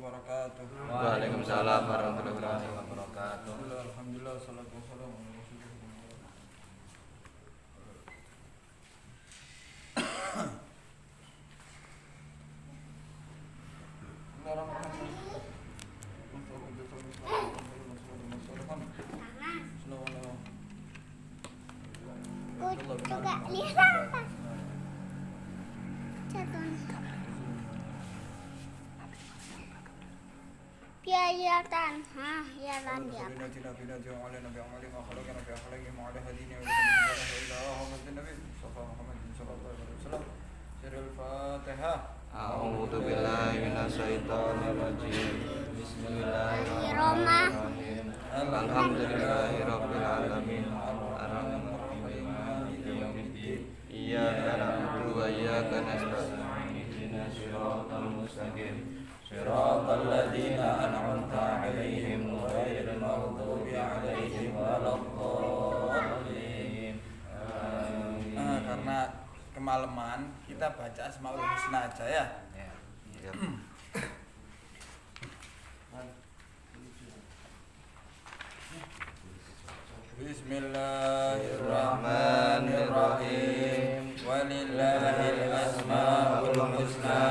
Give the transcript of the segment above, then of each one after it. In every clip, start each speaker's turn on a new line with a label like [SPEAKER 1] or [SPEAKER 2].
[SPEAKER 1] wabarakatuh.
[SPEAKER 2] Waalaikumsalam warahmatullahi wabarakatuh.
[SPEAKER 1] Alhamdulillah, salatu wassalamu ala rasulillah.
[SPEAKER 3] Juga lihat apa? Piayatan, jalan dia.
[SPEAKER 2] A'udzu billahi minasyaitonir rajim. Bismillahirrahmanirrahim. Alhamdulillahirabbil alamin. Arrahmanirrahim. Maliki yaumiddin. Iyyaka na'budu wa iyyaka nasta'in. Ihdinas siratal mustaqim. Siratal ladzina an'amta 'alaihim ghairil maghdubi 'alaihim waladdallin.
[SPEAKER 1] Karena kemalaman kita baca Asmaul Husna aja ya.
[SPEAKER 2] Ya.
[SPEAKER 1] Bismillahirrahmanirrahim. Walillahil asmaul husna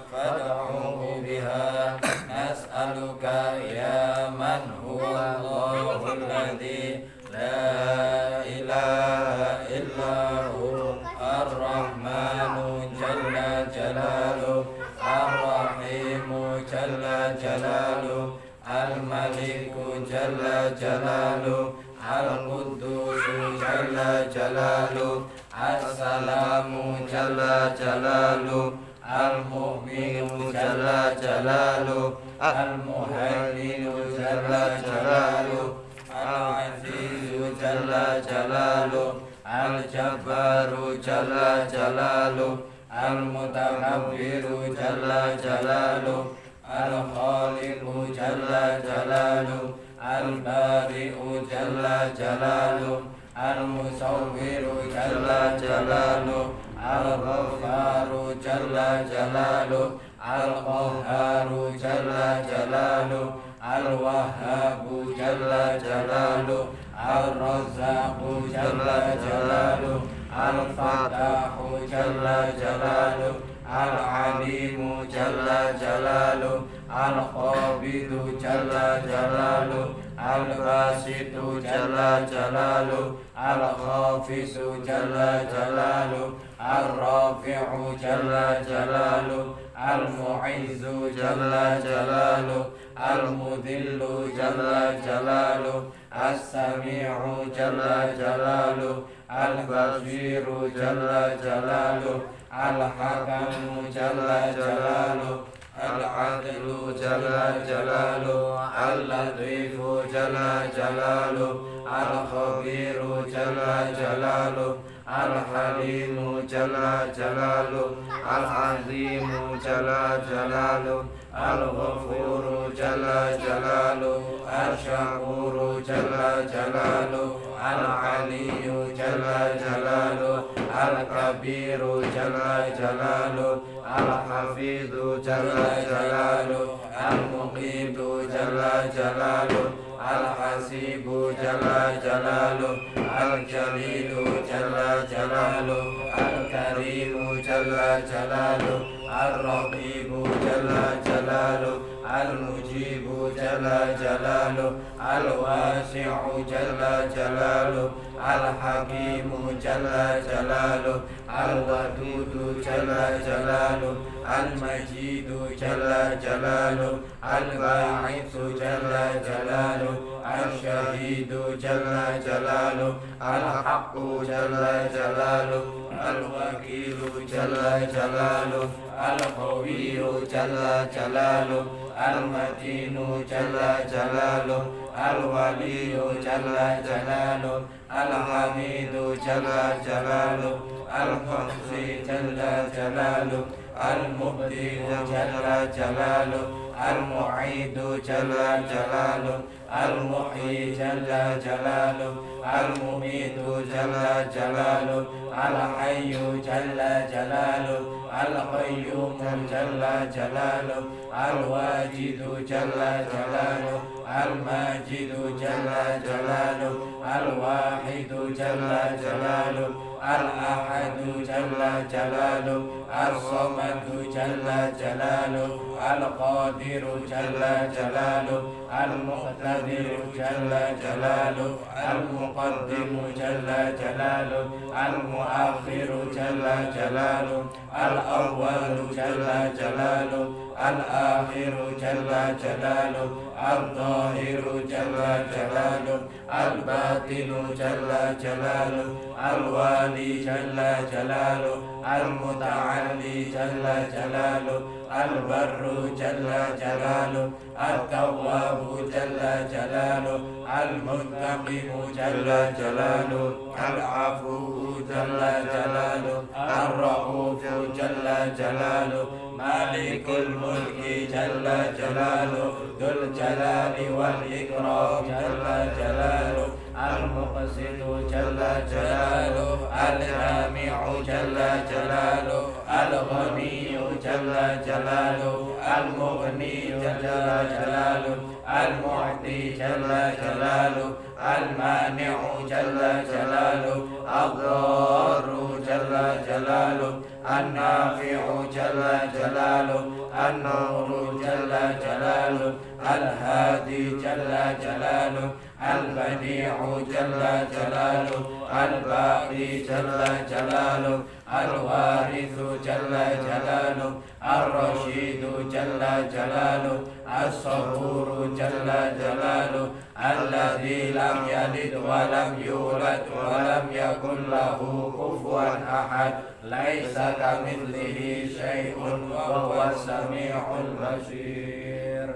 [SPEAKER 1] fad'uhu biha nas'aluka ya man huwa Allahul ladzi la ilaha illa hu ar-rahmanu jalla jalaluhu ar-rahimu jalla jalaluhu al-maliku jalla jalaluhu al-qudusu jalla jalaluhu as-salamu jalla jalaluhu al-mu'minu jalla jalaluhu al-muhaiminu jalla jalaluhu al-azizu jalla jalaluhu al-jabbaru jalla jalaluhu al-mutakabbiru jalla jalaluhu al-khaliqu jalla jalaluhu al-bari'u jalla jalaluhu al-musawwiru jalla jalaluhu al-ghaffaru jalla jalaluhu al-qahharu jalla jalaluhu al-wahhabu jalla jalaluhu al-razzaqu jalla jalaluhu al-fattahu jalla jalaluhu al-alimu jalla jalaluhu al-qabidu jalla jalaluhu al-basitu jalla jalaluhu al-khafisu jalla jalaluhu al-rafi'u jalla jalaluhu al-mu'izzu jalla jalaluhu al-mudhillu jalla jalaluhu as-sami'u jalla jalaluhu al-basiru jalla jalaluhu al-hakamu jalla jalaluhu al-'adlu jalla jalaluhu al-latifu jalla jalaluhu al-khabiru jalla jalaluhu al-halimu jalla jalaluhu al-'azimu jalla jalaluhu al-ghafuru jalla jalaluhu al-syakuru jalla jalaluhu al-'aliyyu jalla jalaluhu al-kabiru jalla jalaluhu al-hafidhu jalla jalaluhu al-muqitu jalla jalaluhu al-hasibu jalla jalaluhu al-jalilu jalla jalaluhu al-karimu jalla jalaluhu al-raqibu jalla jalaluhu al-mujibu jalla jalaluhu al-wasi'u jalla jalaluhu al-hakimu jalla jalaluhu al-wadudu jalla jalaluhu al-majidu jalla jalaluhu al-ba'ithu jalla jalaluhu al-syahidu jalla jalaluhu al-haqqu jalla jalaluhu al-wakilu jalla jalaluhu al-qawiyyu jalla jalaluhu al-matinu jalla jalaluhu al-waliyyu jalla jalaluhu al-hamidu jalla jalaluhu al-qudsi jalla jalaluhu المبدئ جل جلاله المعيد جل جلاله المحيي جل جلاله المميت جل جلاله الحي جل جلاله القيوم جل جلاله الواجد جل جلاله الماجد جل جلاله الواحد جل جلاله الأحد جل جلاله الصمد جل جلاله القادر جل جلاله المقتدر جل جلاله المقدم جل جلاله المؤخر جل جلاله الأول جل جلاله الآخر جل جلاله الظاهر جل جلاله الباطن جل جلاله الوالي جل جلاله المتعالي جل جلاله البر جل جلاله التواب جل جلاله المنتقم جل جلاله العفو جل جلاله الرؤوف جل جلاله مالك الملك جل جلاله ذو الجلال والإكرام جل جلاله المقسط جل جلاله الجامع جل جلاله الغني جل جلاله المغني جل جلاله المعطي جل جلاله المانع جل جلاله الضار جل جلاله النافع جل جلاله النور جل جلاله الهادي جل جلاله البديع جل جلاله الباقي جل جلاله الوارث جل جلاله الرشيد جل جلاله الصبور جل جلاله الذي لم يلد ولم يولد ولم يكن له كفوا أحد ليس كمثله شيء وهو السميع البصير.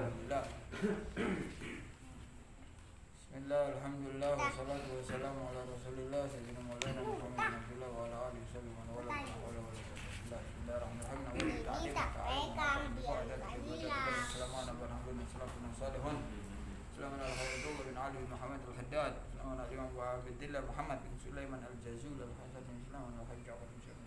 [SPEAKER 1] Bismillah, alhamdulillah, wassalatu wassalamu ala rasulillah sayyidina maulana Muhammad Abdullah wa ala alihi wasallam wa ala Muhammad bin Sulaiman al-Jazul al-Hasan bin Sulaiman al-Hajjah bin Syekh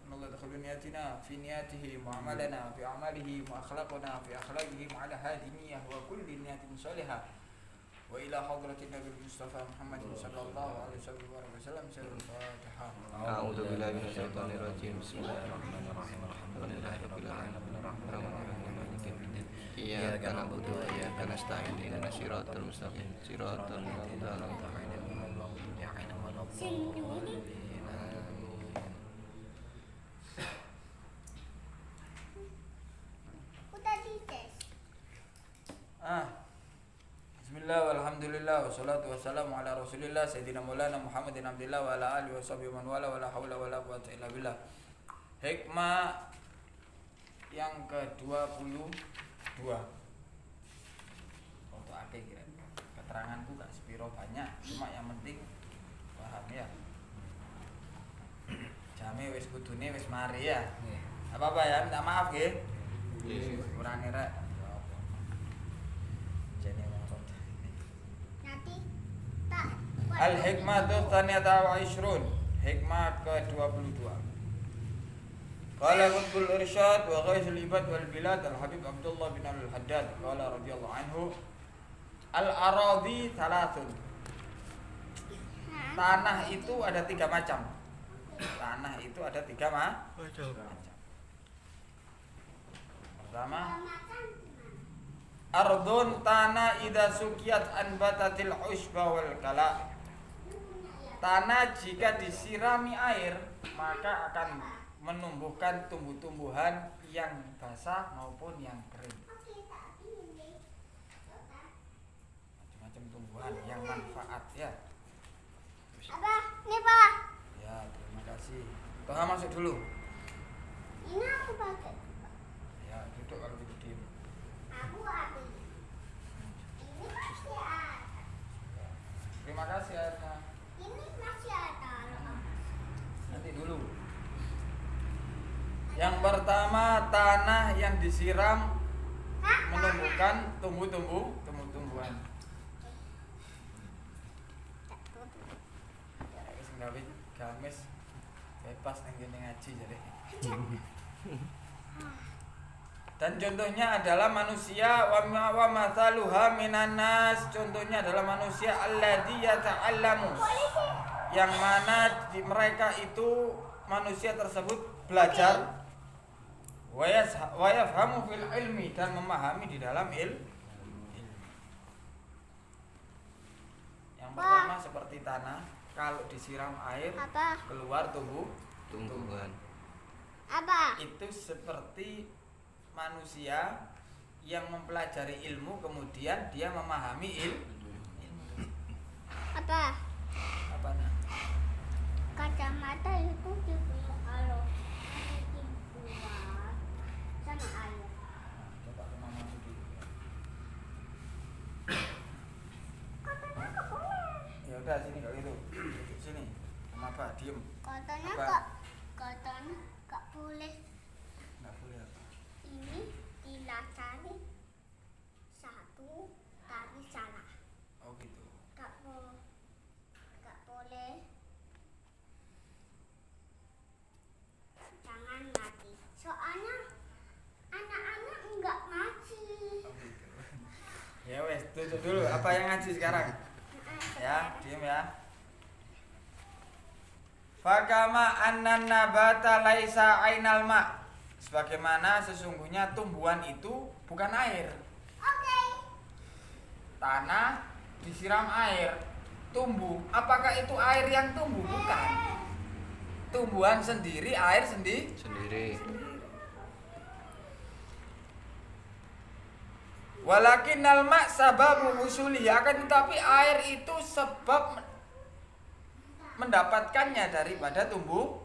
[SPEAKER 1] Allah دخل نياتنا في نياته وعملنا في أعماله وأخلاقنا في أخلاقه وعلى هذه النية وكل نية صالحة وإلى حضرة النبي المصطفى محمد صلى الله عليه وسلم سر الفاتحة.
[SPEAKER 2] أعوذ بالله من الشيطان الرجيم. بسم الله الرحمن الرحيم. الحمد لله رب العالمين الرحمن الرحيم مالك يوم الدين إياك نعبد وإياك نستعين اهدنا الصراط المستقيم صراط الذين أنعمت عليهم غير المغضوب عليهم ولا الضالين.
[SPEAKER 1] Bismillah walhamdulillah wassalatu wassalamu ala rasulillah sayyidina maulana Muhammadin abdillah wa ala alihi wa sahbihi man wala wala hawla wala quwwata illa billah. Hikmah yang ke-22. Untuk akeh kira. Keteranganku gak sepiro banyak, cuma yang penting paham ya. Jame wis kudune wis mari ya. Apa-apa ya, minta maaf nggih. Kurang rek. Al-Hikmah Tsaniyata wa Ishrun. Hikmah ke-22. Qala Qutbul Irsyad wa Ghaisul Ibad wal Bilad Al-Habib Abdullah bin Al-Haddad qala radhiyallahu anhu Al-aradi thalathun. Tanah itu ada 3 macam. Tanah itu ada 3 macam. Pertama, ardun tanah idza sukiyat anbatatil ushba wal kala. Tanah jika disirami air maka akan menumbuhkan tumbuh-tumbuhan yang basah maupun yang kering. Macam-macam tumbuhan yang manfaat ya.
[SPEAKER 3] Abah, nih Pak.
[SPEAKER 1] Ya, terima kasih. Toha masuk dulu.
[SPEAKER 3] Ini aku pakai.
[SPEAKER 1] Ya, duduk kalau duduk diem.
[SPEAKER 3] Aku habis. Ini masih ada.
[SPEAKER 1] Terima kasih airnya.
[SPEAKER 3] Ini masih ada.
[SPEAKER 1] Nanti dulu. pertama, tanah yang disiram menumbuhkan tumbuh-tumbuhan. Wis gawe gamis bebas nang kene ngaji jadi. Dan contohnya adalah manusia wa mathaluha minan nas. Contohnya adalah manusia alladzi yata'allamu, yang mana di mereka itu manusia tersebut belajar wa yafhamu fil ilmi, dan memahami di dalam ilmu. Yang pertama seperti tanah, kalau disiram air
[SPEAKER 3] Apa?
[SPEAKER 1] keluar
[SPEAKER 2] tumbuhan.
[SPEAKER 3] Apa?
[SPEAKER 1] Itu seperti manusia yang mempelajari ilmu kemudian dia memahami ilmu.
[SPEAKER 3] Apa?
[SPEAKER 1] Apa nah?
[SPEAKER 3] Kacamata itu dibuat kalau dibuat sama air.
[SPEAKER 1] Coba ke mama dulu.
[SPEAKER 3] Katanya nggak boleh.
[SPEAKER 1] Ya udah sini kalau gitu. Duduk sini. Kenapa? Diem.
[SPEAKER 3] Katanya
[SPEAKER 1] Apa?
[SPEAKER 3] nggak boleh.
[SPEAKER 1] Enggak boleh apa?
[SPEAKER 3] Ini dilatari satu tari salah.
[SPEAKER 1] Oh gitu.
[SPEAKER 3] Nggak boleh. Jangan mati. Soalnya anak-anak nggak ngaji.
[SPEAKER 1] Oh gitu. Ya wes, duduk dulu. Apa yang ngaji sekarang? Ya, diem ya. Fakama annan nabata laisa ainal ma. Sebagaimana sesungguhnya tumbuhan itu bukan air.
[SPEAKER 3] Oke.
[SPEAKER 1] Tanah disiram air, tumbuh. Apakah itu air yang tumbuh? Bukan. Tumbuhan sendiri, air
[SPEAKER 2] Sendiri.
[SPEAKER 1] Walakinnal ma' sababu husulihi, akan tetapi air itu sebab mendapatkannya daripada tumbuhan.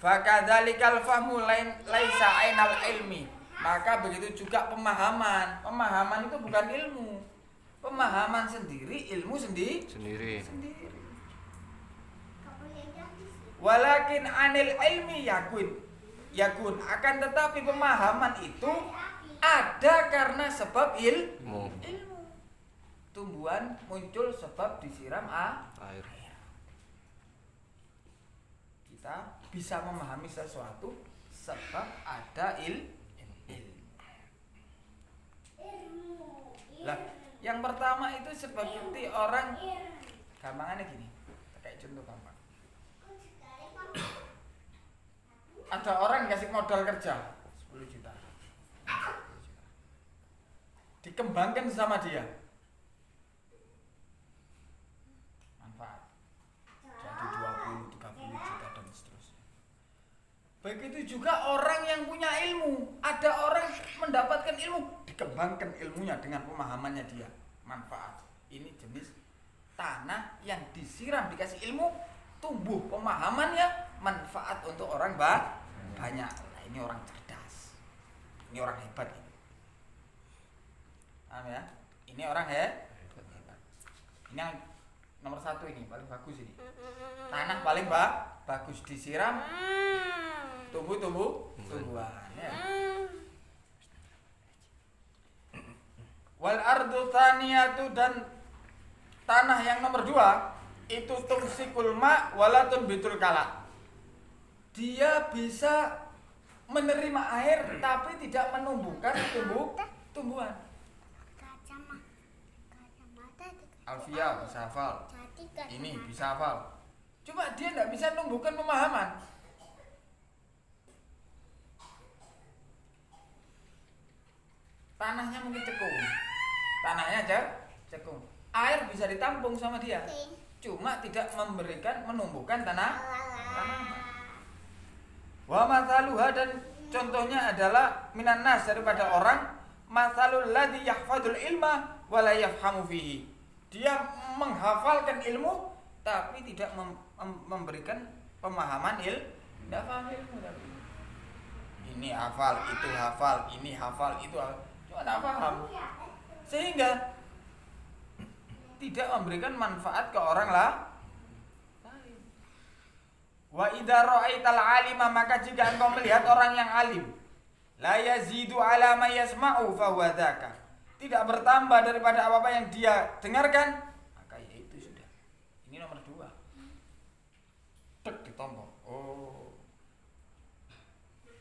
[SPEAKER 1] Fakadzalikal fahmu laisa ainal ilmi. Maka begitu juga pemahaman. Pemahaman itu bukan ilmu. Pemahaman sendiri, ilmu sendiri.
[SPEAKER 2] Sendiri.
[SPEAKER 3] Nggak boleh jadi sih.
[SPEAKER 1] Walakin anil ilmi yakun. Akan tetapi pemahaman itu ada karena sebab
[SPEAKER 2] Ilmu.
[SPEAKER 1] ilmu. Tumbuhan muncul sebab disiram
[SPEAKER 2] Air.
[SPEAKER 1] Kita bisa memahami sesuatu sebab ada ilmu. Lah, yang pertama itu seperti orang, gampangannya gini, kayak contoh gampang. Ada orang kasih modal kerja 10 juta. Dikembangkan sama dia. Manfaat. Jadi 20, 30 juta dan seterusnya. Begitu juga orang yang punya ilmu. Ada orang mendapatkan ilmu, dikembangkan ilmunya dengan pemahamannya dia. Manfaat. Ini jenis tanah yang disiram dikasih ilmu, tumbuh pemahamannya, manfaat untuk orang banyak. Nah, ini orang cerdas. Ini orang hebat. Paham ya? Ini orang hebat. Ini yang nomor 1 ini paling bagus ini. Tanah paling bagus disiram, tumbuhan. Ya. Wal ardu tsaniyatu, dan tanah yang nomor 2 itu tumsikul ma walatun bitul kala. Dia bisa menerima air tapi tidak menumbuhkan tumbuhan.
[SPEAKER 3] Kacamata
[SPEAKER 1] Alfia bisa hafal.
[SPEAKER 3] jadi kacamata.
[SPEAKER 1] Ini bisa hafal. Cuma dia tidak bisa menumbuhkan pemahaman. Tanahnya mungkin cekung. Tanahnya aja cekung. Air bisa ditampung sama dia. Cuma tidak menumbuhkan tanah. Wa mathaluha, dan contohnya adalah minan nas, daripada orang, mathalul ladzi yahfadzul ilma wa la yafhamu fihi. Dia menghafalkan ilmu tapi tidak memberikan pemahaman tidak paham ilmu tapi. Ini hafal, itu hafal, ini hafal, itu hafal. Cuma tidak paham. Sehingga tidak memberikan manfaat ke orang lain. Wa idza ra'aital 'alima, maka jika engkau melihat orang yang alim, la yazidu 'ala ma yasma'u fa huwa dzaka, tidak bertambah daripada apa-apa yang dia dengarkan, maka ya itu sudah. Ini nomor 2. Tek ditombok. Oh.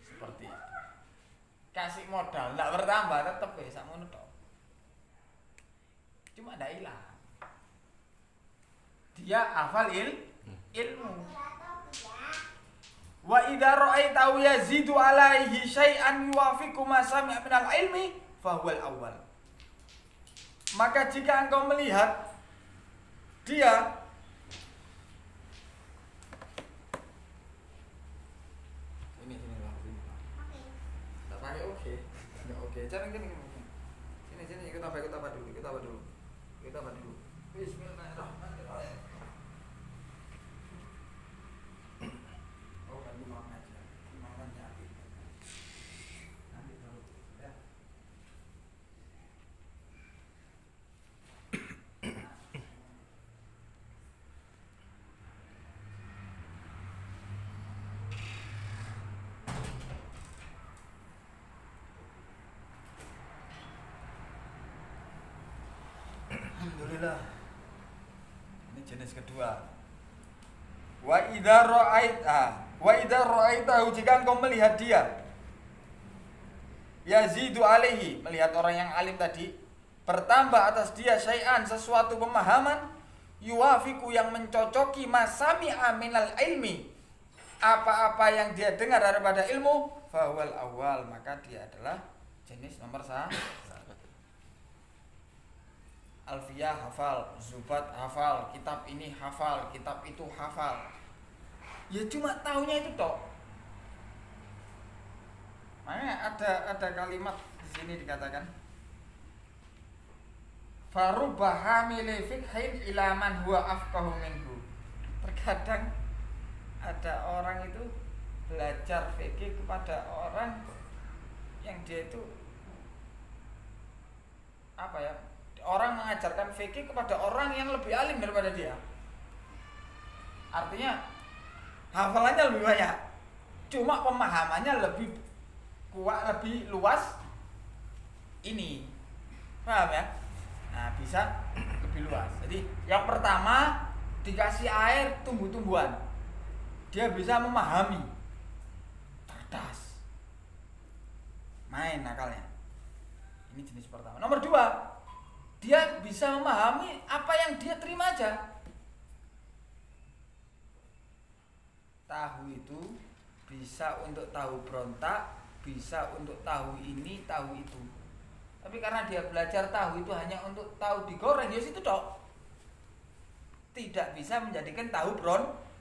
[SPEAKER 1] Seperti itu. Kasih modal enggak bertambah, tetep ya sakmono tok. Cuma ndak hilang. Dia hafal ilmu. Wa idza ra'aitahu yazidu 'alaihi syai'an yuwafiqu ma sami'a minal ilmi fa huwal awwal. Maka jika engkau melihat dia ini Pak. Tak pakai oke. Enggak oke. Jangan gini. Sini kita apa dulu. Bismillahirrahmanirrahim. Oh, kan imam aja. Imaman nyari. Nanti baru ya. Alhamdulillah. Ini jenis kedua. Wa idza ra'aitahu, jika engkau melihat dia, yazidu alaihi, melihat orang yang alim tadi, bertambah atas dia syai'an, sesuatu pemahaman, yuwafiqu, yang mencocoki masami'a minal ilmi, apa-apa yang dia dengar daripada ilmu, fawal awal, maka dia adalah jenis nomor 1. Alfiyah hafal, Zubat hafal, kitab ini hafal, kitab itu hafal. Ya cuma taunya itu toh. Makanya ada kalimat di sini dikatakan, farubba hamili fiqhin ila man huwa afqahu minhu. Terkadang ada orang itu belajar fikih kepada orang yang dia itu apa ya? Orang mengajarkan fikih kepada orang yang lebih alim daripada dia. Artinya hafalannya lebih banyak, cuma pemahamannya lebih kuat, lebih luas. Ini paham ya? Nah, bisa lebih luas. Jadi yang pertama, dikasih air tumbuh-tumbuhan, dia bisa memahami, cerdas, main akalnya. Ini jenis pertama. Nomor 2, dia bisa memahami apa yang dia terima aja. Tahu itu bisa untuk tahu berontak, bisa untuk tahu ini, tahu itu. Tapi karena dia belajar tahu itu hanya untuk tahu digoreng, ya situ dok. Tidak bisa menjadikan tahu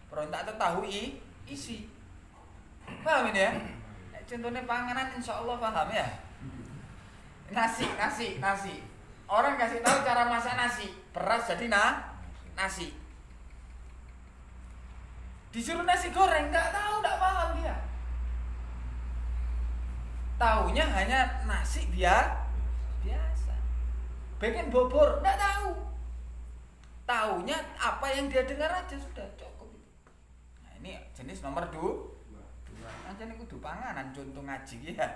[SPEAKER 1] berontak atau tahu isi. Paham ini ya? Contohnya panganan, insya Allah paham ya. Nasi. Orang kasih tahu cara masak nasi, beras jadi nasi. Disuruh nasi goreng, nggak tahu, nggak paham dia. Taunya hanya nasi biasa. Bikin bobor, nggak tahu. Taunya apa yang dia dengar aja sudah cukup. Nah ini jenis nomor 2. Aja nih kudu panganan, contoh ngaji ya.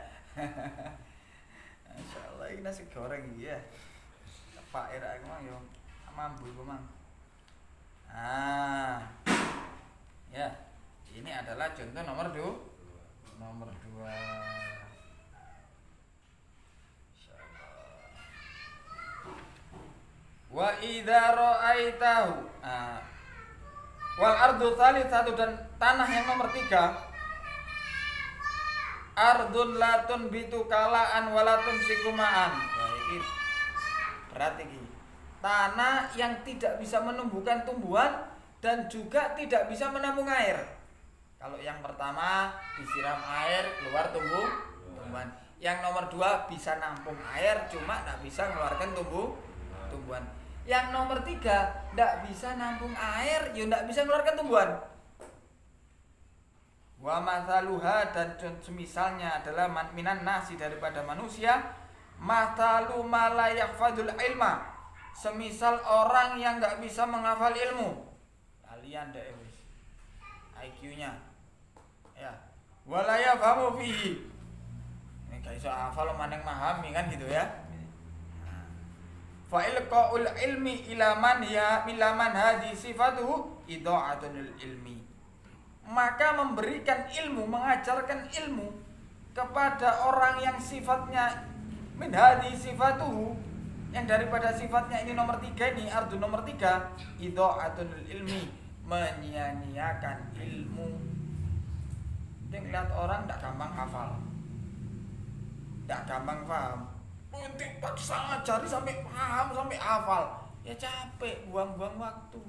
[SPEAKER 1] Insyaallah ini nasi goreng ya. Pak era aku mang yo mampu iku mang. Ya. Ini adalah contoh nomor 2. Insyaallah. Wa idza ra'aitahu. Wal ardu tsalitsatu, dan tanah yang nomor 3. Ardun latun bitu kalaan walatun sikumaan. Wah, ini berat ini. Tanah yang tidak bisa menumbuhkan tumbuhan dan juga tidak bisa menampung air. Kalau yang pertama disiram air keluar tumbuhan. Yang nomor 2 bisa nampung air cuma tidak bisa mengeluarkan tumbuhan. Yang nomor 3 tidak bisa nampung air, ya tidak bisa mengeluarkan tumbuhan. Wa mathaluha, dan semisalnya adalah minan nasi, daripada manusia, mathalu ma la yahfadul ilma, semisal orang yang enggak bisa menghafal ilmu. Kalian deh wis. IQ-nya. Ya. Wala yafhamu fihi. Ini gak iso hafal maneng memahami kan gitu ya. Fa ilqaul ilmi ila man hadi sifatuhu idha'atul ilmi. Maka memberikan ilmu, mengajarkan ilmu kepada orang yang sifatnya min hadi sifatuhu, yang daripada sifatnya ini nomor 3 ini, ardu nomor 3, idha'atul ilmi, menyia-nyiakan ilmu. Dia ngeliat orang tidak gampang hafal, tidak gampang paham, nanti paksa ngajari sampai paham, sampai hafal, ya capek, buang-buang waktu.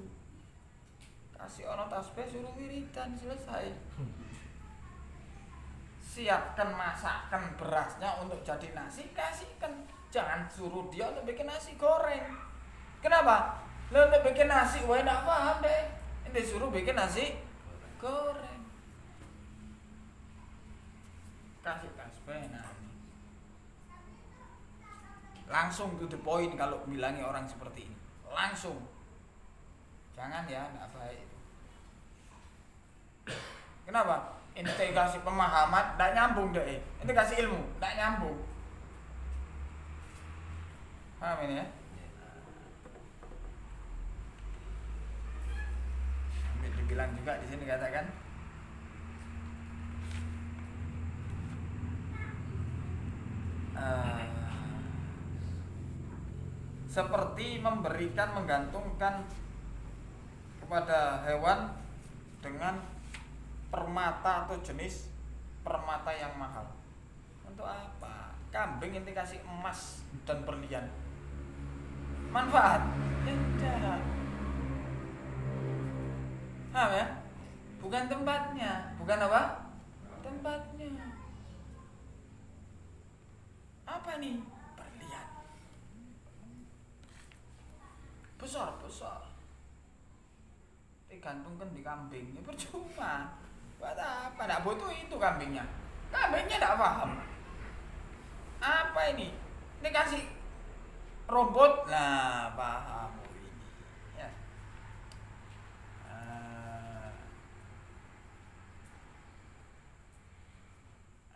[SPEAKER 1] Kasih ono tasbih suruh wiridan, selesai. Siapkan, masakkan berasnya untuk jadi nasi, kasihkan. Jangan suruh dia untuk bikin nasi goreng. Kenapa? Lo untuk bikin nasi, wah enak paham deh. Ini suruh bikin nasi goreng. Kasih tasbih nanti. Langsung to the point kalau bilangi orang seperti ini. Langsung. Jangan ya, enggak baik. Kenapa? Ente kasih pemahaman, enggak nyambung deh. Ente kasih ilmu, enggak nyambung. Paham ini ya? Ambil dibilang juga di sini katakan seperti memberikan, menggantungkan kepada hewan dengan permata atau jenis permata yang mahal. Untuk apa? Kambing ente kasih emas dan berlian, manfaat? Tidak. Paham ya? Bukan tempatnya. Bukan apa? Tempatnya. Apa nih? Berlian. Besar-besar. Digantungkan di kambing, ya percuma. Buat apa? Nggak butuh itu kambingnya. Kambingnya nggak paham. Apa ini? Ini kasih robot, nah paham ini. Ya.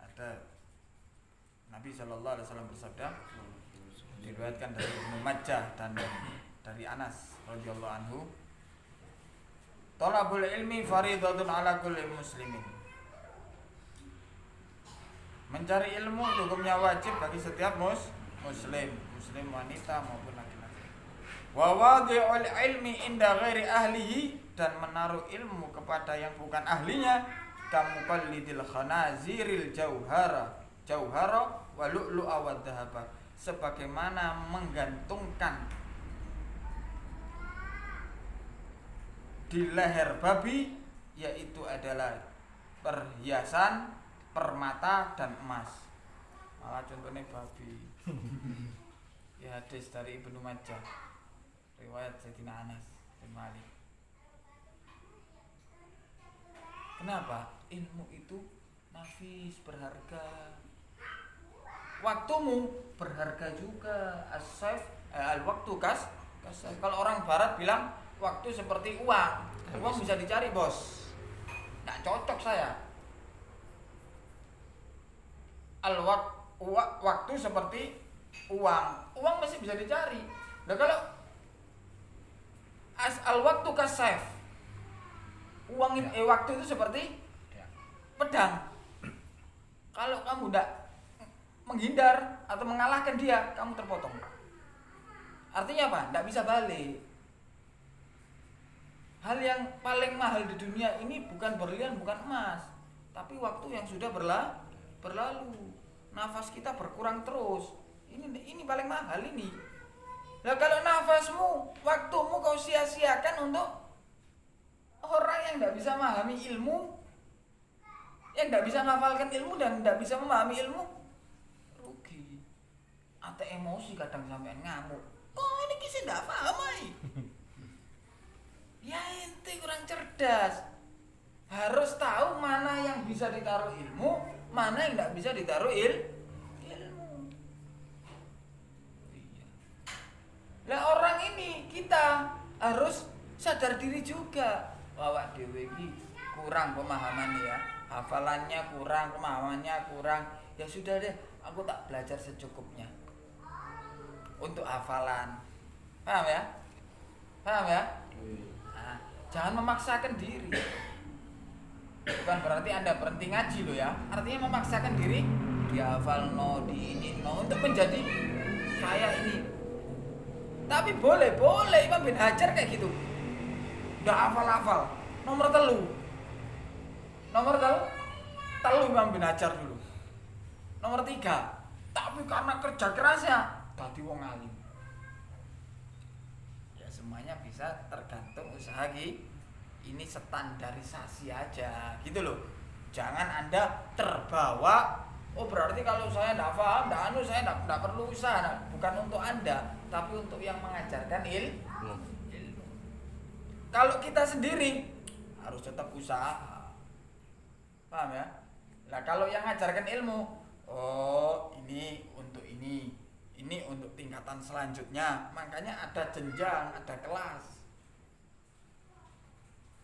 [SPEAKER 1] Ada Nabi Shallallahu Alaihi Wasallam bersabda, diriwayatkan dari Ibnu Majah dan dari Anas radhiyallahu anhu, Thalabul ilmi faridatun ala kulli muslimin. Mencari ilmu hukumnya wajib bagi setiap muslim wanita maupun laki-laki. Wa wadi'ul ilmi inda ghairi ahlihi, dan menaruh ilmu kepada yang bukan ahlinya, kamuqallidil khanaziril jauhara wa lu'lu'a wa dhahaba, sebagaimana menggantungkan di leher babi, yaitu adalah perhiasan, permata dan emas. Malah contohnya babi. Ya, hadis dari Ibnu Majah, riwayat Sayyidina Anas bin Malik. Kenapa? Ilmu itu nafis, berharga. Waktumu berharga juga. As-saif al-waktu kas. Kalau orang barat bilang waktu seperti uang. Uang bisa dicari, bos. Nggak cocok saya. Waktu seperti uang. Uang masih bisa dicari. Nah kalau al-waktu kas-saif, uang waktu itu seperti pedang. Kalau kamu tidak menghindar atau mengalahkan dia, kamu terpotong. Artinya apa? Tidak bisa balik. Hal yang paling mahal di dunia ini bukan berlian, bukan emas, tapi waktu yang sudah berlalu. Nafas kita berkurang terus. Ini paling mahal ini. Nah kalau nafasmu, waktumu kau sia-siakan untuk orang yang tidak bisa memahami ilmu, yang tidak bisa menghafalkan ilmu dan tidak bisa memahami ilmu, rugi. Atau emosi kadang sampean ngamuk. Oh ini kisah tidak paham ay. Ya ente kurang cerdas. Harus tahu mana yang bisa ditaruh ilmu, mana yang tidak bisa ditaruh ilmu. Iya. Nah orang ini kita harus sadar diri juga bahwa dewe iki kurang pemahamannya ya, hafalannya kurang, pemahamannya kurang, ya sudah deh, aku tak belajar secukupnya untuk hafalan. Paham ya? Paham ya? Nah, jangan memaksakan diri. Bukan berarti Anda berhenti ngaji loh ya. Artinya memaksakan diri dihafal no, di ini no untuk menjadi kayak ini. Tapi boleh Imam bin Hajar kayak gitu. Udah hafal-hafal. Nomor telu Imam bin Hajar dulu. Nomor 3. Tapi karena kerja kerasnya tadi wong alim. Ya semuanya bisa tergantung usaha ini standarisasi aja gitu loh. Jangan Anda terbawa, oh berarti kalau saya tidak paham, saya tidak perlu usaha. Bukan untuk Anda, tapi untuk yang mengajarkan ilmu. Kalau kita sendiri harus tetap usaha. Paham ya? Nah kalau yang mengajarkan ilmu, oh ini untuk ini untuk tingkatan selanjutnya. Makanya ada jenjang, ada kelas.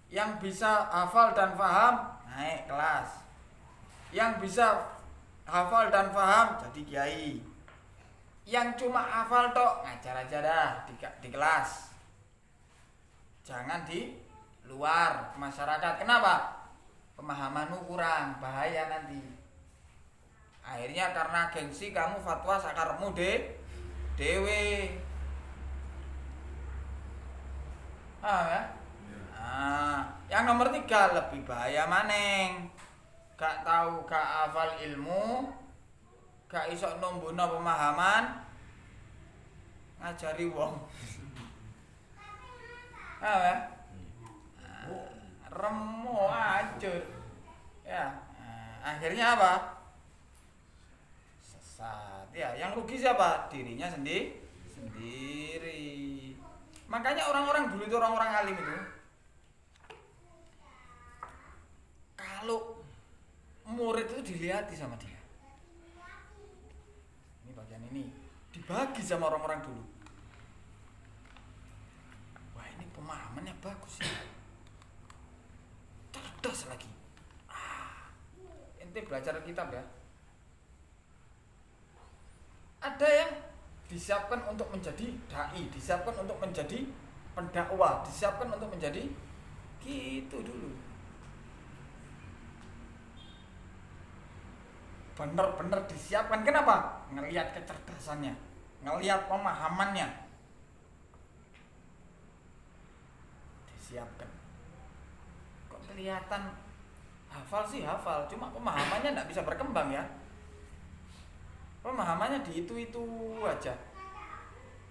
[SPEAKER 1] Yang bisa hafal dan paham naik kelas. Yang bisa hafal dan paham jadi kiai. Yang cuma hafal tok ngajar aja dah di kelas. Jangan di luar masyarakat. Kenapa? Pemahamanmu kurang, bahaya nanti. Akhirnya karena gengsi kamu fatwa sakarmu dewe. Ya? Nah, yang nomor 3 lebih bahaya maneng. Gak tahu, gak hafal ilmu, gak iso nombuna pemahaman, ngajari wong. Ya? Remo hancur. Ya, akhirnya apa? Sesat. Ya, yang rugi siapa? Dirinya sendiri. Makanya orang-orang dulu itu orang-orang alim itu kalau murid itu dilihati sama dia. Ini bagian ini dibagi sama orang-orang dulu. Wah, ini pemahamannya bagus ya. Cerdas lagi. Ente belajar kitab ya. Ada yang disiapkan untuk menjadi dai, disiapkan untuk menjadi pendakwah, disiapkan untuk menjadi gitu dulu. Bener-bener disiapkan. Kenapa? Ngelihat kecerdasannya, ngelihat pemahamannya, disiapkan. Kok kelihatan hafal sih hafal, cuma pemahamannya tidak bisa berkembang ya. Pemahamannya di itu aja.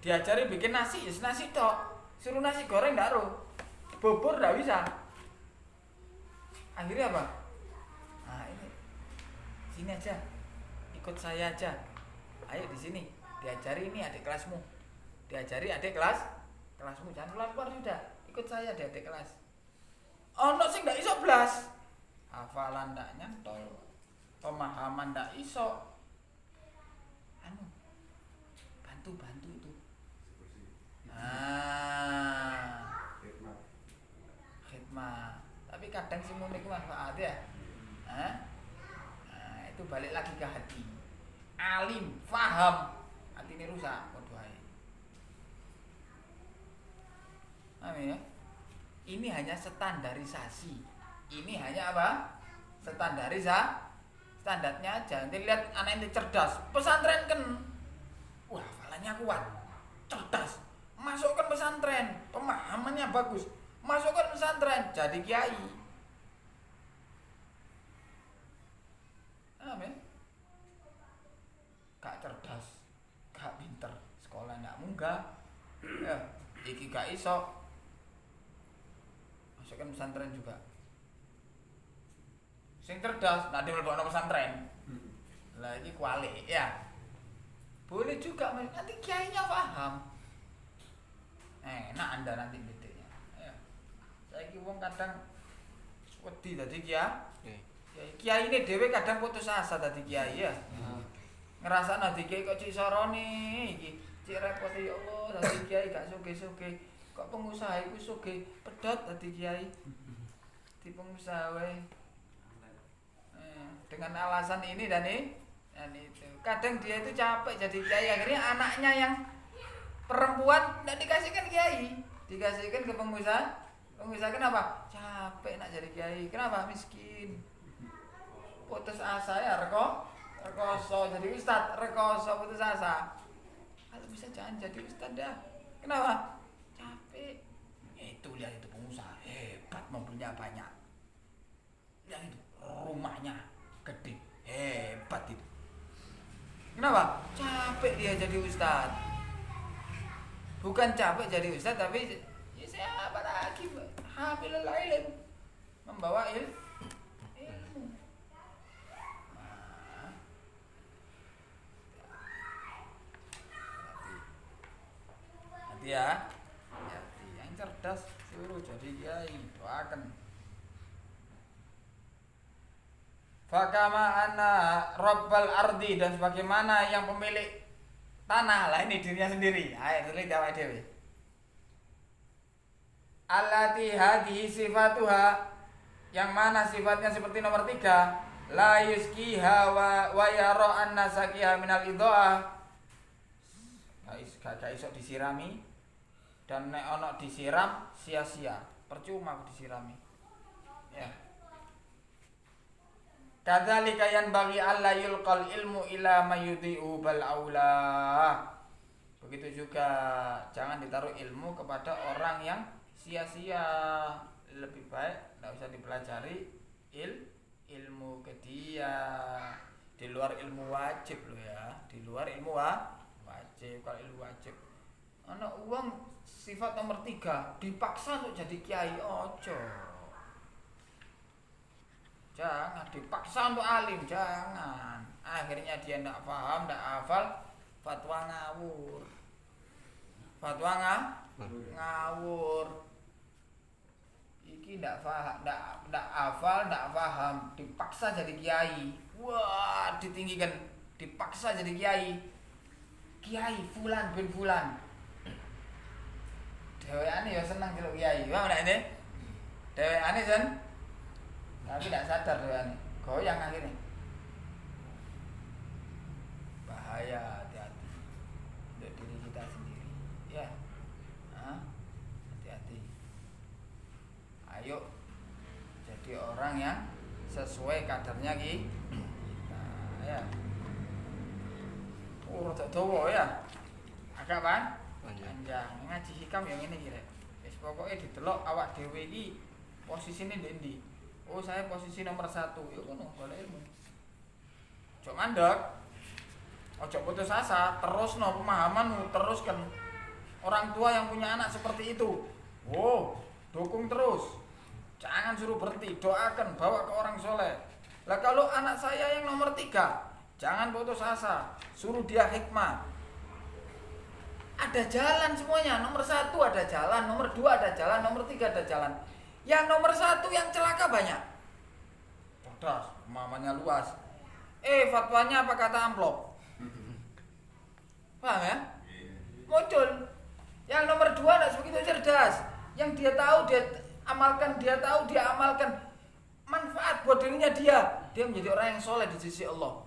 [SPEAKER 1] Diajari bikin nasi, yes nasi tok. Suruh nasi goreng tidak roh, bubur tidak bisa. Akhirnya apa? Nah ini, sini aja, ikut saya aja. Ayo di sini, diajari ini adik kelasmu, diajari adik kelasmu. Jangan keluar sudah, ikut saya di adik kelas. Oh no sing tidak iso blas, hafalan tidak nyantol, pemahaman tidak iso. Bantu itu. Khidmat. Tapi kadang si munik manfaat ya. Itu balik lagi ke hati. Alim, faham, hati ini rusak. Amin ya. Ini hanya standarisasi. Ini hanya apa? Standarnya aja. Nanti lihat anak ini cerdas. Pesantren kan. Wah, hafalannya kuat, cerdas. Masukkan pesantren, pemahamannya bagus. Masukkan pesantren, jadi kiai. Amin. Gak cerdas, gak pinter, sekolah gak munggah. Ya, iki gak iso. Masukkan pesantren juga. Sing cerdas, nanti mlebokno pesantren. Lah iki kualik ya. Boleh juga, nanti kiainya paham. Enak Anda nanti bedanya. Ya. Saiki wong kadang wedi dadi kiai ini dhewe kadang putus asa dadi kiai ya. Ngrasakno dadi kiai kok cik sorone iki. Cik repot ya Allah dadi kiai gak sugih-sugih. Kok pengusaha iku sugih pedhot dadi kiai. Jadi pengusaha weh. Dengan alasan ini dan itu. Kadang dia itu capek jadi kiai, akhirnya anaknya yang perempuan tidak dikasihkan kiai, dikasihkan ke pengusaha. Pengusaha kenapa? Capek nak jadi kiai. Kenapa? Miskin. Putus asa ya rekoso jadi ustad, rekoso putus asa. Kalau bisa jangan jadi ustad dah. Kenapa? Capek. Itu lihat itu pengusaha hebat, mobilnya banyak. Lihat itu rumahnya gede, hebat itu. Kenapa? Capek dia jadi ustad. Bukan capek jadi ustad, tapi ya saya apa lagi? Hamilul ilm, membawa ilmu. Hati ya, hati. Yang cerdas suruh jadi kiai, doakan. Fakama anna rabbal ardi, dan sebagaimana yang pemilik tanah lah, ini dirinya sendiri. Ayo tulis awake dhewe. Allati hadhihi sifatuha, yang mana sifatnya seperti nomor 3, la yusqiha wa yara anna saqiha minal idha'ah. Gak iso disirami, dan nek ana disiram sia-sia, percuma disirami. Ya. Kadzalika yanbaghi alla yulqal ilmu ila mayudhi'u bal aula. Begitu juga jangan ditaruh ilmu kepada orang yang sia-sia. Lebih baik tidak usah dipelajari ilmu ke dia. Di luar ilmu wajib loh ya, di luar ilmu wajib. Kalau ilmu wajib, anak uang sifat nomor 3 dipaksa untuk jadi kiai, ojo. Jangan dipaksa untuk alim, jangan. Akhirnya dia tidak paham, tidak hafal, fatwa ngawur. Fatwa ngawur. Iki tidak paham, tidak hafal, tidak paham, dipaksa jadi kiai. Wah, ditinggikan, dipaksa jadi kiai. Kiai fulan bin fulan. Dhewekane ya seneng celuk kiai. Paham ndak ini? Dhewekane sen, tapi tidak sadar dhewekane. Goyang akhirnya. Bahaya, hati-hati. Untuk diri kita sendiri. Ya. Hati-hati. Ayo jadi orang yang sesuai kadarnya kita. Ya. Rada dawa ya. Agak panjang. Ngaji hikam yang ini kira. Wis pokoke didelok awak dhewe iki posisine ndi. Oh, saya posisi nomor 1. Ya ngono, golek ilmu. Ojo mandek. Ojo putus asa, terusno pemahamanmu, teruskan. Orang tua yang punya anak seperti itu, dukung terus. Jangan suruh berhenti, doakan, bawa ke orang soleh. Lah kalau anak saya yang nomor 3, jangan putus asa, suruh dia hikmah. Ada jalan semuanya, nomor 1 ada jalan, nomor 2 ada jalan, nomor 3 ada jalan. Yang nomor 1 yang celaka banyak. Cerdas, pemahamannya luas. Fatwanya apa kata amplop? Paham ya? Modul. Yang nomor 2 tidak begitu cerdas. Yang dia tahu dia amalkan, dia tahu dia amalkan. Manfaat buat dirinya dia. Dia menjadi orang yang soleh di sisi Allah.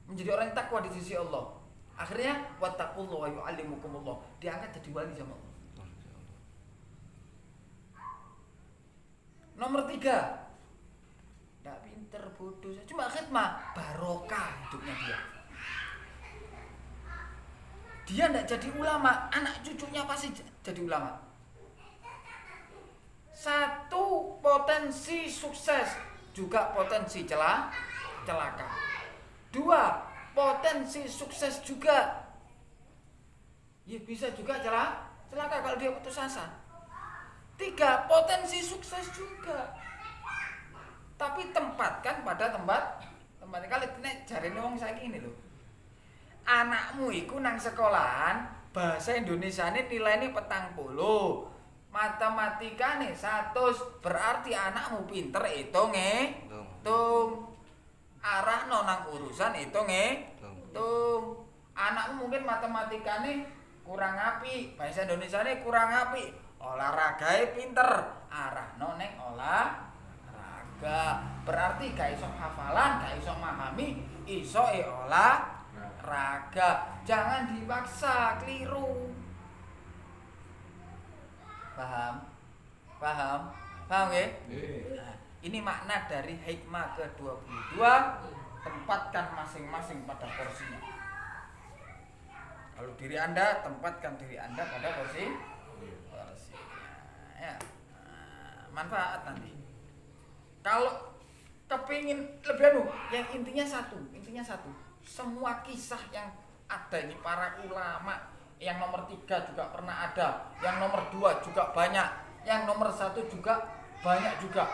[SPEAKER 1] Menjadi orang yang takwa di sisi Allah. Akhirnya wattaqullaha wa yu'allimukumullah. Diangkat jadi wali sama Allah. Nomor 3, tidak pinter, bodoh, cuma khidmah, barokah hidupnya dia. Dia tidak jadi ulama, anak cucunya pasti jadi ulama. 1, potensi sukses, juga potensi celaka. 2, potensi sukses juga. Ya bisa juga celaka kalau dia putus asa. 3, potensi sukses juga. Tapi tempatkan pada tempat kali nek jarene wong saiki ngene lho. Anakmu iku nang sekolahan bahasa Indonesiane nilainya 40. Matematikane 100, berarti anakmu pinter hitung arahno nang urusan hitung Anakmu mungkin matematikane kurang apik, bahasa Indonesiane kurang apik. Olahragae pinter, arahno ning olahraga. Gak berarti gak iso hafalan, gak iso memahami, iso olahraga. Jangan dipaksa, keliru. Paham? Paham ya? Nah, ini makna dari hikmah ke-22, tempatkan masing-masing pada porsinya. Kalau diri Anda, tempatkan diri Anda pada porsinya. Ya. Manfaat nanti. Kalau kepingin lebih yang intinya satu. Semua kisah yang ada ini para ulama, yang nomor 3 juga pernah ada, yang nomor 2 juga banyak, yang nomor 1 juga banyak juga.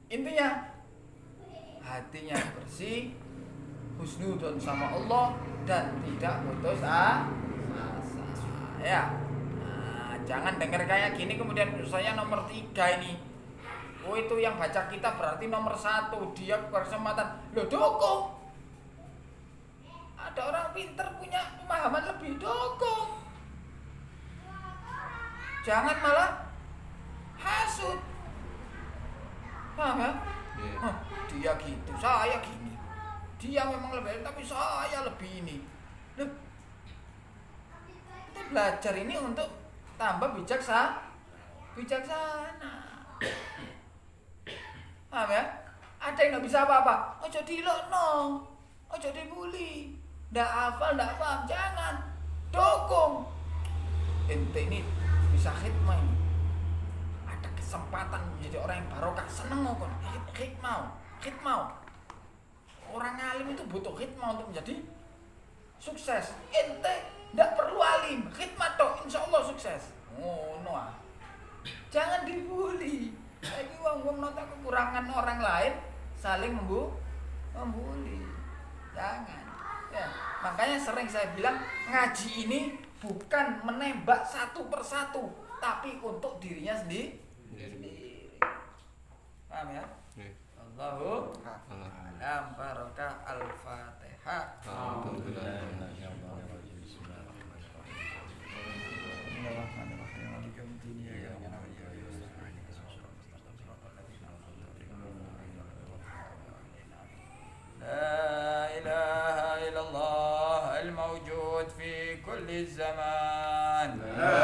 [SPEAKER 1] Intinya hatinya bersih, husnudzon sama Allah dan tidak putus asa. Ya. Jangan dengar kayak gini kemudian saya nomor 3 ini. Oh itu yang baca kita berarti nomor 1, dia kesempatan. Loh dukung. Ada orang pinter punya pemahaman lebih, dukung. Jangan malah hasud. Paham ya? Dia gitu, saya gini. Dia memang lebih, tapi saya lebih ini. Loh, kita belajar ini untuk tambah bijaksana. Paham ya? Ada yang nggak bisa apa-apa, ojo dilokno, ojo dibully, nggak hafal, nggak paham, jangan, dukung. Ente ini bisa khidmah ini, ada kesempatan menjadi orang yang barokah, seneng kon, khidmah. Orang alim itu butuh khidmah untuk menjadi sukses. Ente nggak perlu alim, khidmat toh, insya Allah sukses. Oh no, jangan dibully. Lagi wong nota kekurangan orang lain, saling membuli. Jangan. Ya, makanya sering saya bilang ngaji ini bukan menembak satu persatu, tapi untuk dirinya sendiri. Paham ya? Allahu a'lam. Barokah al-Fatihah. لا إله إلا الله الموجود في كل الزمان. لا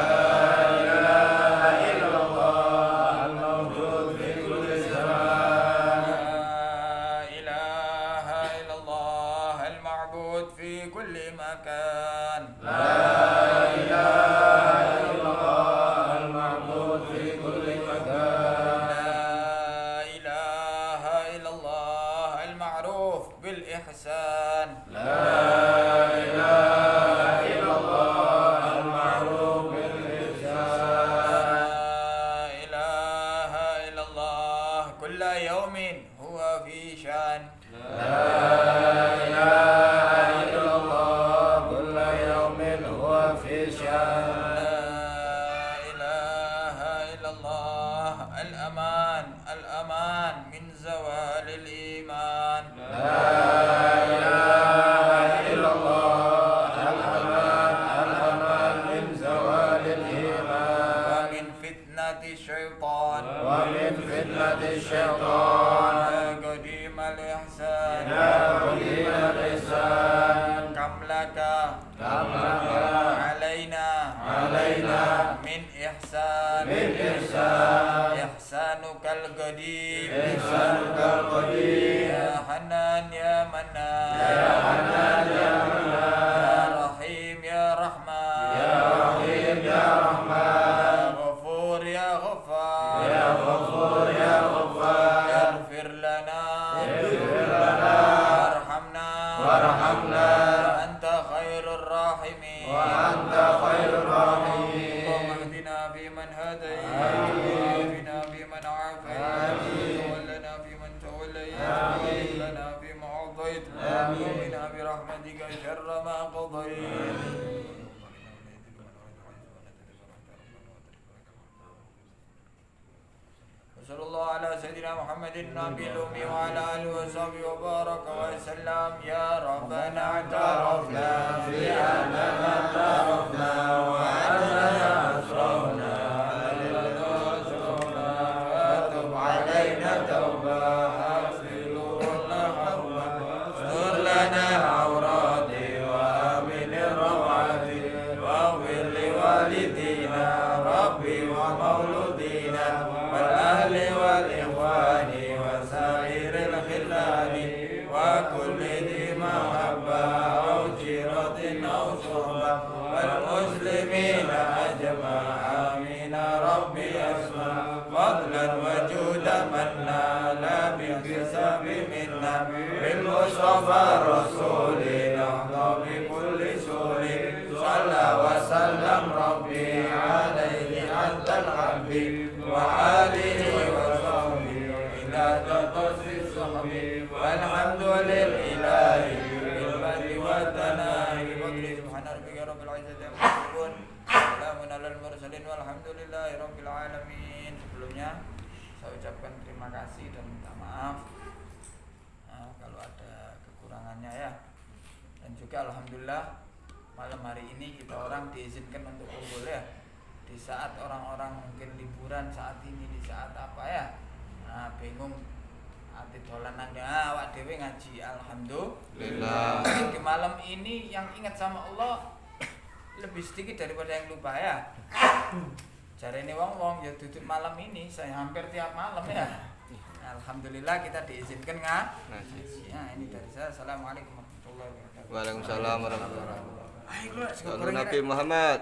[SPEAKER 1] إله إلا الله الموجود في كل الزمان. لا إله إلا الله المعبود في كل مكان. لا إله إلا الله المعبود في كل مكان. لا إله إلا الله المعروف بالإحسان. لا إله إلا الله المعروف بالإحسان. لا إله إلا الله كل يوم هو في شان. لا إله إلا الله كل يوم هو في شان. لا إله إلا الله الأمان من زوال الإيمان. لا إله إلا الله الأمان من زوال الإيمان. ومن فتنة الشيطان. يا قديم الإحسان. كم لك علينا من إحسان. إحسانك القديم. يا حنان يا منان. يا رحيم يا رحمن. يا غفور يا غفار. اغفر لنا وارحمنا وأنت خير الراحمين. اللهم اهدنا فيمن هديت. وعافنا فيمن عافيت. وتولنا فيمن توليت. وبارك لنا فيما أعطيت. وقنا برحمتك شر ما قضيت. صلى الله على سيدنا محمد النبي الأمي وعلى آله وصحبه وبارك وسلم. يا ربنا اعترفنا بأننا اعترفنا وأننا أسرفنا فتب علينا المصطفى رسول يحظى بكل سور صلى وسلم ربي عليه عز الرب وآله وصحبه إلى تصل الصحب والحمد لله بالبدء والثناء بفضل سبحان ربك رب العزة عما يصفون سلام على المرسلين والحمد لله رب العالمين. Sebelumnya saya ucapkan terima kasih dan minta maaf kalau ada kekurangannya ya. Dan juga alhamdulillah malam hari ini kita orang diizinkan untuk kumpul ya. Di saat orang-orang mungkin liburan saat ini, di saat apa ya, bingung ati dolanan ya, awak dhewe ngaji alhamdulillah. Di malam ini yang ingat sama Allah lebih sedikit daripada yang lupa ya. Jarene wong-wong ya duduk malam ini saya hampir tiap malam ya. Alhamdulillah kita diizinkan ngaji. Ya, ini dari saya. Assalamualaikum warahmatullahi wabarakatuh.
[SPEAKER 2] Waalaikumsalam warahmatullahi wabarakatuh.
[SPEAKER 1] Ayo,
[SPEAKER 2] Salam Nabi Muhammad.